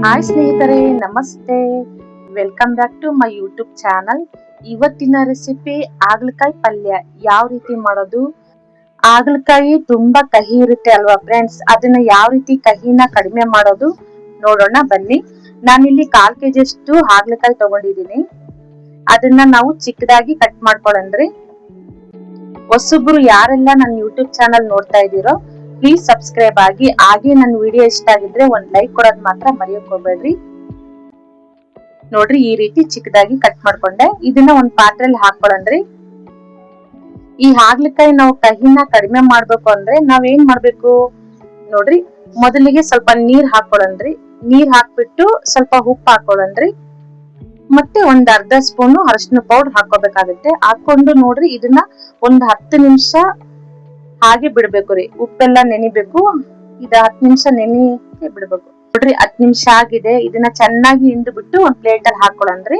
Hi ಸ್ನೇಹಿತರೆ, ನಮಸ್ತೆ. Welcome back to my YouTube channel. ಇವತ್ತಿನ ರೆಸಿಪಿ ಹಾಗಲಕಾಯಿ ಪಲ್ಯ. ಯಾವ ರೀತಿ ಮಾಡೋದು? ಹಾಗಲಕಾಯಿ ತುಂಬಾ ಕಹಿ ಇರುತ್ತೆ ಅಲ್ವಾ ಫ್ರೆಂಡ್ಸ್? ಅದನ್ನ ಯಾವ ರೀತಿ ಕಹಿನ ಕಡಿಮೆ ಮಾಡೋದು ನೋಡೋಣ ಬನ್ನಿ. ನಾನಿಲ್ಲಿ 1/4 kg ಅಷ್ಟು ಹಾಗಲಕಾಯಿ ತಗೊಂಡಿದ್ದೀನಿ. ಅದನ್ನ ನಾವು ಚಿಕ್ಕದಾಗಿ ಕಟ್ ಮಾಡ್ಕೊಳ್ಳಂದ್ರಿ. ಹೊಸಬ್ರು ಯಾರೆಲ್ಲ ನನ್ನ ಯೂಟ್ಯೂಬ್ ಚಾನಲ್ ನೋಡ್ತಾ ಇದ್ದೀರೋ ಪ್ಲೀಸ್ ಸಬ್ಸ್ಕ್ರೈಬ್ ಆಗಿ. ಹಾಗೆ ನನ್ನ ವಿಡಿಯೋ ಇಷ್ಟ ಆಗಿದ್ರೆ ಒಂದ್ ಲೈಕ್ ಕೊಡೋದ್ ಮಾತ್ರ ಮರೆಯಕ್ ಹೋಗ್ಬೇಡ್ರಿ. ನೋಡ್ರಿ, ಈ ರೀತಿ ಚಿಕ್ಕದಾಗಿ ಕಟ್ ಮಾಡ್ಕೊಂಡೆ. ಇದನ್ನ ಒಂದ್ ಪಾತ್ರೆಯಲ್ಲಿ ಹಾಕೊಳ್ಳಂದ್ರಿ. ಈ ಹಾಗಲಕಾಯಿ ನಾವು ಕಹಿನ ಕಡಿಮೆ ಮಾಡ್ಬೇಕು ಅಂದ್ರೆ ನಾವ್ ಏನ್ ಮಾಡ್ಬೇಕು ನೋಡ್ರಿ, ಮೊದಲಿಗೆ ಸ್ವಲ್ಪ ನೀರ್ ಹಾಕೊಳ್ಳಂದ್ರಿ. ನೀರ್ ಹಾಕ್ಬಿಟ್ಟು ಸ್ವಲ್ಪ ಉಪ್ಪು ಹಾಕೊಳ್ಳಂದ್ರಿ. ಮತ್ತೆ ಒಂದ್ ಅರ್ಧ ಸ್ಪೂನ್ ಅರಿಶಿನ ಪೌಡರ್ ಹಾಕೋಬೇಕಾಗುತ್ತೆ. ಹಾಕೊಂಡು ನೋಡ್ರಿ, ಇದನ್ನ ಒಂದ್ 10 ನಿಮಿಷ ಹಾಗೆ ಬಿಡ್ಬೇಕು ರೀ. ಉಪ್ಪೆಲ್ಲ ನೆನಿಬೇಕು. 10 ನಿಮಿಷ ನೆನಿಕೆ ಬಿಡ್ಬೇಕು. ನೋಡ್ರಿ, 10 ನಿಮಿಷ ಆಗಿದೆ. ಇದನ್ನ ಚೆನ್ನಾಗಿ ಹಿಂಡ್ ಬಿಟ್ಟು ಒಂದ್ ಪ್ಲೇಟ್ ಅಲ್ಲಿ ಹಾಕೊಳ್ಳಂದ್ರಿ.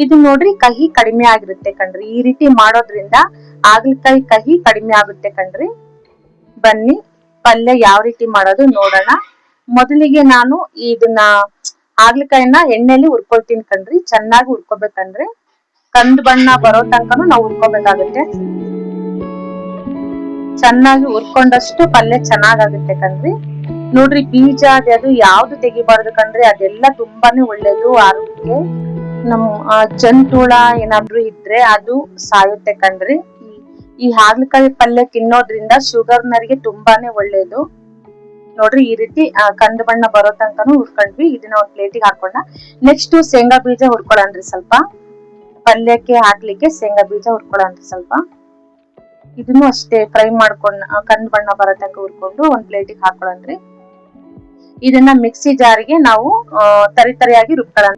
ಇದು ನೋಡ್ರಿ ಕಹಿ ಕಡಿಮೆ ಆಗಿರುತ್ತೆ ಕಣ್ರಿ. ಈ ರೀತಿ ಮಾಡೋದ್ರಿಂದ ಹಾಗಲಕಾಯಿ ಕಹಿ ಕಡಿಮೆ ಆಗುತ್ತೆ ಕಣ್ರಿ. ಬನ್ನಿ ಪಲ್ಯ ಯಾವ ರೀತಿ ಮಾಡೋದು ನೋಡೋಣ. ಮೊದಲಿಗೆ ನಾನು ಇದನ್ನ ಹಾಗಲಕಾಯಿನ ಎಣ್ಣೆಲಿ ಹುರ್ಕೊಳ್ತೀನಿ ಕಣ್ರಿ. ಚೆನ್ನಾಗಿ ಹುರ್ಕೋಬೇಕಂದ್ರೆ ಕಂದು ಬಣ್ಣ ಬರೋ ತನಕನು ನಾವು ಹುರ್ಕೋಬೇಕಾಗುತ್ತೆ. ಚೆನ್ನಾಗಿ ಹುರ್ಕೊಂಡಷ್ಟು ಪಲ್ಯ ಚೆನ್ನಾಗಾಗುತ್ತೆ ಕಣ್ರಿ. ನೋಡ್ರಿ, ಬೀಜ ಅದು ಯಾವ್ದು ತೆಗಿಬಾರ್ದು ಕಣ್ರಿ. ಅದೆಲ್ಲ ತುಂಬಾನೇ ಒಳ್ಳೇದು ಆರೋಗ್ಯಕ್ಕೆ. ನಮ್ ಜಂತುಳ ಏನಾದ್ರು ಇದ್ರೆ ಅದು ಸಾಯುತ್ತೆ ಕಣ್ರಿ. ಈ ಹಾಗಲಕಾಯಿ ಪಲ್ಯ ತಿನ್ನೋದ್ರಿಂದ ಶುಗರ್ನರಿಗೆ ತುಂಬಾನೇ ಒಳ್ಳೇದು. ನೋಡ್ರಿ, ಈ ರೀತಿ ಕಂದು ಬಣ್ಣ ಬರೋ ತನಕನು ಹುರ್ಕೊಂಡ್ವಿ. ಇದನ್ನ ಒಂದ್ ಪ್ಲೇಟಿಗೆ ಹಾಕೊಂಡ. ನೆಕ್ಸ್ಟ್ ಶೇಂಗಾ ಬೀಜ ಹುರ್ಕೊಳನ್ರಿ. ಸ್ವಲ್ಪ ಪಲ್ಯಕ್ಕೆ ಹಾಕ್ಲಿಕ್ಕೆ ಶೇಂಗಾ ಬೀಜ ಹುರ್ಕೊಳನ್ರಿ ಸ್ವಲ್ಪ. ಇದನ್ನು ಅಷ್ಟೇ ಫ್ರೈ ಮಾಡ್ಕೊಂಡ್ ಕಂದು ಬಣ್ಣ ಬರೋ ತನಕ ಹುರ್ಕೊಂಡು ಒಂದ್ ಪ್ಲೇಟಿಗೆ ಹಾಕೊಳನ್ರಿ. ಇದನ್ನ ಮಿಕ್ಸಿ ಜಾರಿಗೆ ನಾವು ತರಿಯಾಗಿ ರುಬ್ಕೊಳ್ಳೋಣ.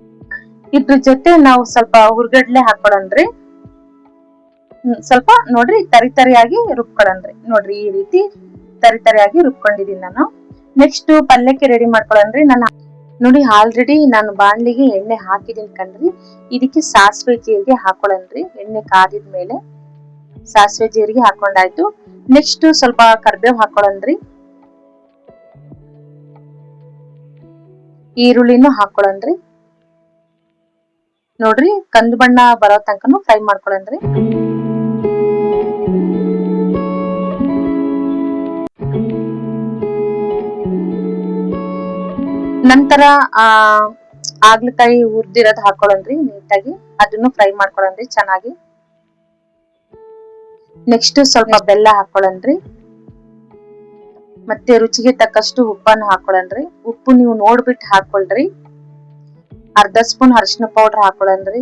ಇದ್ರ ಜೊತೆ ನಾವು ಸ್ವಲ್ಪ ಹುರ್ಗಡ್ಲೆ ಹಾಕೊಳನ್ರಿ. ಸ್ವಲ್ಪ ನೋಡ್ರಿ ತರಿಯಾಗಿ ರುಬ್ಕೊಳ್ಳನ್ರಿ. ನೋಡ್ರಿ, ಈ ರೀತಿ ತರಿಯಾಗಿ ರುಬ್ಕೊಂಡಿದೀನಿ ನಾನು. ನೆಕ್ಸ್ಟ್ ಪಲ್ಯಕ್ಕೆ ರೆಡಿ ಮಾಡ್ಕೊಳನ್ರಿ. ನೋಡಿ, ಆಲ್ರೆಡಿ ನಾನು ಬಾಣ್ಲಿಗೆ ಎಣ್ಣೆ ಹಾಕಿದೀನಿ ಕಣ್ರಿ. ಇದಕ್ಕೆ ಸಾಸಿವೆ ಜೀರಿಗೆ ಹಾಕೊಳನ್ರಿ. ಎಣ್ಣೆ ಕಾದಿದ್ಮೇಲೆ ಸಾಸಿವೆ ಜೀರಿಗೆ ಹಾಕೊಂಡಾಯ್ತು. ನೆಕ್ಸ್ಟ್ ಸ್ವಲ್ಪ ಕರ್ಬೇವ್ ಹಾಕೊಳನ್ರಿ. ಈರುಳ್ಳಿನೂ ಹಾಕೊಳನ್ರಿ. ನೋಡ್ರಿ, ಕಂದು ಬಣ್ಣ ಬರೋ ತನಕನು ಫ್ರೈ ಮಾಡ್ಕೊಳನ್ರಿ. ನಂತರ ಹಾಗಲಕಾಯಿ ಹುರ್ದಿರೋದ್ ಹಾಕೊಳನ್ರಿ ನೀಟಾಗಿ. ಅದನ್ನು ಫ್ರೈ ಮಾಡ್ಕೊಳನ್ರಿ ಚೆನ್ನಾಗಿ. ನೆಕ್ಸ್ಟ್ ಸ್ವಲ್ಪ ಬೆಲ್ಲ ಹಾಕೊಳನ್ರಿ. ಮತ್ತೆ ರುಚಿಗೆ ತಕ್ಕಷ್ಟು ಉಪ್ಪನ್ನು ಹಾಕೊಳನ್ರಿ. ಉಪ್ಪು ನೀವು ನೋಡ್ಬಿಟ್ಟು ಹಾಕೊಳ್ರಿ. ಅರ್ಧ ಸ್ಪೂನ್ ಅರಿಶಿನ ಪೌಡರ್ ಹಾಕೊಳನ್ರಿ.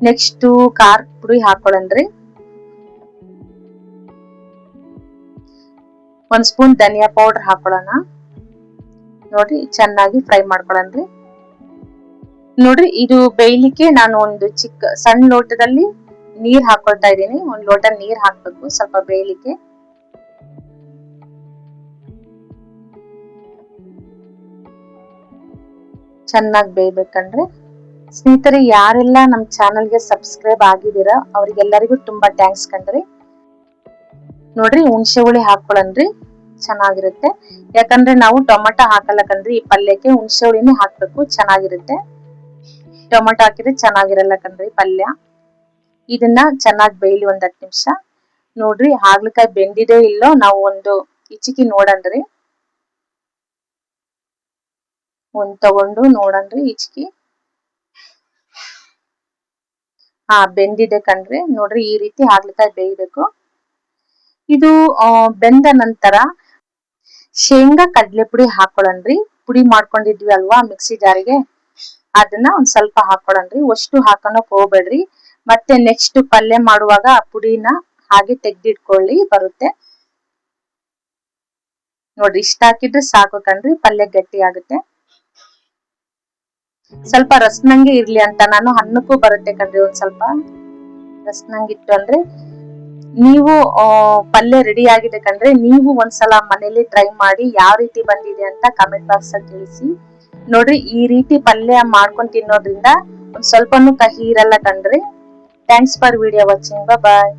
ನೆಕ್ಸ್ಟ್ ಖಾರ ಪುಡಿ ಹಾಕೊಳನ್ರಿ. 1 ಸ್ಪೂನ್ ಧನಿಯಾ ಪೌಡರ್ ಹಾಕೊಳ್ಳೋಣ. ನೋಡ್ರಿ, ಚೆನ್ನಾಗಿ ಫ್ರೈ ಮಾಡ್ಕೊಳನ್ರಿ. ನೋಡ್ರಿ, ಇದು ಬೇಯ್ಲಿಕ್ಕೆ ನಾನು ಒಂದು ಸಣ್ಣ ಲೋಟದಲ್ಲಿ ನೀರ್ ಹಾಕೊಳ್ತಾ ಇದ್ದೀನಿ. 1 ಲೋಟ ನೀರ್ ಹಾಕ್ಬೇಕು ಸ್ವಲ್ಪ ಬೇಯ್ಲಿಕ್ಕೆ. ಚೆನ್ನಾಗಿ ಬೇಯ್ಬೇಕಂದ್ರೆ. ಸ್ನೇಹಿತರೆ, ಯಾರೆಲ್ಲ ನಮ್ ಚಾನಲ್ಗೆ ಸಬ್ಸ್ಕ್ರೈಬ್ ಆಗಿದ್ದೀರಾ ಅವ್ರಿಗೆಲ್ಲರಿಗೂ ತುಂಬಾ ಥ್ಯಾಂಕ್ಸ್ ಕಣ್ರಿ. ನೋಡ್ರಿ, ಹುಣಸೆ ಹುಳಿ ಹಾಕೊಳನ್ರಿ. ಚೆನ್ನಾಗಿರುತ್ತೆ. ಯಾಕಂದ್ರೆ ನಾವು ಟೊಮೆಟೊ ಹಾಕಲ್ಲ ಕಣ್ರಿ ಈ ಪಲ್ಯಕ್ಕೆ. ಹುಣಸೆ ಹುಳಿನೇ ಹಾಕ್ಬೇಕು, ಚೆನ್ನಾಗಿರುತ್ತೆ. ಟೊಮೆಟೊ ಹಾಕಿದ್ರೆ ಚೆನ್ನಾಗಿರಲ್ಲ ಕಣ್ರಿ ಪಲ್ಯ. ಇದನ್ನ ಚೆನ್ನಾಗಿ ಬೇಯ್ಲಿ 1 10 ನಿಮಿಷ. ನೋಡ್ರಿ, ಹಾಗಲಕಾಯಿ ಬೆಂದಿದೆ ಇಲ್ಲೋ ನಾವು ಒಂದು ಇಚಿಕಿ ನೋಡನ್ರಿ. ಒಂದ್ ತಗೊಂಡು ನೋಡನ್ರಿ ಇಚಿಕಿ. ಬೆಂದಿದೆ ಕಣ್ರಿ. ನೋಡ್ರಿ, ಈ ರೀತಿ ಹಾಗಲಕಾಯಿ ಬೇಯ್ಬೇಕು. ಇದು ಬೆಂದ ನಂತರ ಶೇಂಗಾ ಕಡ್ಲೆ ಪುಡಿ ಹಾಕೊಳನ್ರಿ. ಪುಡಿ ಮಾಡ್ಕೊಂಡಿದ್ವಿ ಅಲ್ವಾ ಮಿಕ್ಸಿ ಜಾರಿಗೆ, ಅದನ್ನ ಒಂದ್ ಸ್ವಲ್ಪ ಹಾಕೊಳನ್ರಿ. ಅಷ್ಟು ಹಾಕೋಣಕ್ ಹೋಗ್ಬೇಡ್ರಿ. ಮತ್ತೆ ನೆಕ್ಸ್ಟ್ ಪಲ್ಯ ಮಾಡುವಾಗ ಆ ಪುಡಿನ ಹಾಗೆ ತೆಗ್ದಿಟ್ಕೊಳ್ಳಿ ಬರುತ್ತೆ. ನೋಡ್ರಿ, ಇಷ್ಟ ಹಾಕಿದ್ರೆ ಸಾಕು ಕಣ್ರಿ. ಪಲ್ಯ ಗಟ್ಟಿ ಆಗುತ್ತೆ. ಸ್ವಲ್ಪ ರಸ್ನಂಗೆ ಇರ್ಲಿ ಅಂತ ನಾನು ಅನ್ನಕ್ಕೂ ಬರುತ್ತೆ ಕಣ್ರಿ. ಒಂದ್ ಸ್ವಲ್ಪ ರಸ್ನಂಗಿತ್ತು ಅಂದ್ರೆ ನೀವು ಪಲ್ಯ ರೆಡಿ ಆಗಿದೆ ಕಣ್ರಿ. ನೀವು ಒಂದ್ಸಲ ಮನೇಲಿ ಟ್ರೈ ಮಾಡಿ ಯಾವ ರೀತಿ ಬಂದಿದೆ ಅಂತ ಕಮೆಂಟ್ ಬಾಕ್ಸ್ ಅಲ್ಲಿ ತಿಳಿಸಿ. ನೋಡ್ರಿ, ಈ ರೀತಿ ಪಲ್ಯ ಮಾಡ್ಕೊಂಡ್ ತಿನ್ನೋದ್ರಿಂದ ಒಂದ್ ಸ್ವಲ್ಪನೂ ಕಹಿ ಇರಲ್ಲ ಕಣ್ರಿ. Thanks for video watching. Bye.